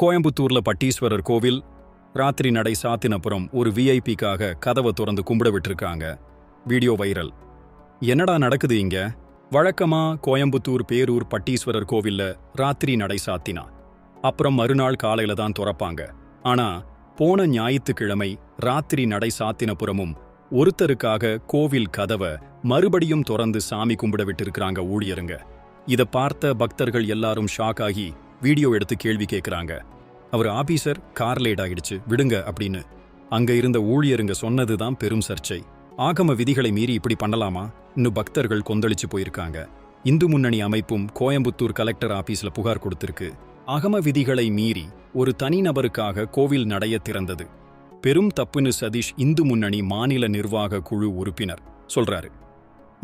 கோயம்புத்தூர்ல பட்டீஸ்வரர் கோவில் ராத்திரி நடை சாத்தினப்புறம் ஒரு விஐபிக்காக கதவை திறந்து கும்பிட விட்டுருக்காங்க. Video viral. என்னடா நடக்குது இங்க? வழக்கமா கோயம்புத்தூர் பேரூர் பட்டீஸ்வரர் கோவில்ல ராத்திரி நடை சாத்தினா அப்புறம் மறுநாள் காலையில தான் திறப்பாங்க. ஆனா போன ஞாயிற்றுக்கிழமை ராத்திரி நடை சாத்தினப்புறமும் ஒருத்தருக்காக கோவில் கதவை மறுபடியும் திறந்து சாமி கும்பிட விட்டுருக்காங்க ஊழியருங்க. இத பார்த்த பக்தர்கள் எல்லாரும் ஷாக் ஆகி வீடியோ எடுத்து கேள்வி கேட்குறாங்க. அவர் ஆபீசர் கார் லேட் ஆயிடுச்சு விடுங்க அப்படின்னு. அங்க இருந்த ஊழியருங்க சொன்னதுதான் பெரும் சர்ச்சை. ஆகம விதிகளை மீறி இப்படி பண்ணலாமா? இன்னும் பக்தர்கள் கொந்தளிச்சு போயிருக்காங்க. இந்து முன்னணி அமைப்பும் கோயம்புத்தூர் கலெக்டர் ஆபீஸ்ல புகார் கொடுத்திருக்கு. ஆகம விதிகளை மீறி ஒரு தனிநபருக்காக கோவில் நடைய திறந்தது பெரும் தப்புன்னு சதீஷ் இந்து முன்னணி மாநில நிர்வாக குழு உறுப்பினர் சொல்றாரு.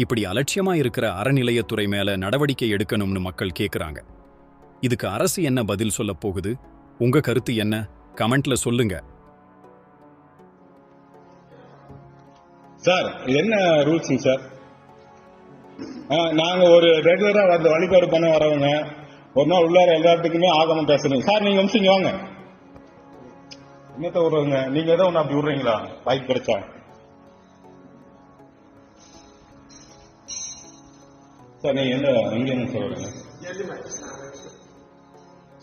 இப்படி அலட்சியமா இருக்கிற அறநிலையத்துறை மேல நடவடிக்கை எடுக்கணும்னு மக்கள் கேக்குறாங்க. இதுக்கு அரசு என்ன பதில் சொல்ல போகுது? உங்க கருத்து என்ன? கமெண்ட்ல சொல்லுங்க. சார் என்ன ரூல்ஸுங்க சார்? நாங்க ஒரு ரெகுலரா வந்து வழிபாடு பண்ண வரவங்க ஒரு நாள் உள்ளார எல்லாத்துக்குமே ஆகமம் பேசணும் சார். நீங்க நிமிஷம் வாங்க. என்னத்த விடுறவங்க நீங்க ஏதோ ஒண்ணு அப்படி விடுறீங்களா? வாய்ப்பு கிடைச்சா சார் நீங்க என்ன சொல்றீங்க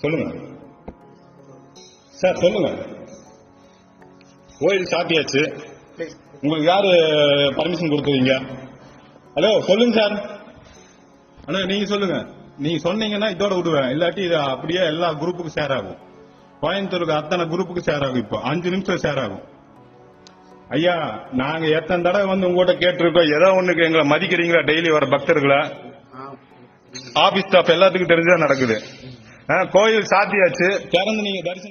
சொல்லுங்க சார். சொல்லுங்க. கோயில் சாத்தியாச்சு. உங்களுக்கு யாரு பர்மிஷன் கொடுத்துருவீங்க? ஹலோ சொல்லுங்க சார். அண்ணா நீங்க சொல்லுங்க. நீங்க சொன்னீங்கன்னா இதோட விடுவேன், இல்லாட்டி இது அப்படியே எல்லா குரூப்புக்கும் ஷேர் ஆகும். கோயம்புத்தூருக்கு அத்தனை குரூப்புக்கு ஷேர் ஆகும். இப்போ 5 நிமிஷம் ஷேர் ஆகும். ஐயா நாங்க எத்தனை தடவை வந்து உங்ககிட்ட கேட்டிருக்கோம், ஏதோ ஒண்ணுக்கு எங்களை மதிக்கிறீங்களா? டெய்லி வர பக்தர்களை ஆபீஸ் ஸ்டாஃப் எல்லாத்துக்கும் தெரிஞ்சுதான் நடக்குது. கோயில் சாத்தியாச்சு, திறந்து நீங்க தரிசனம்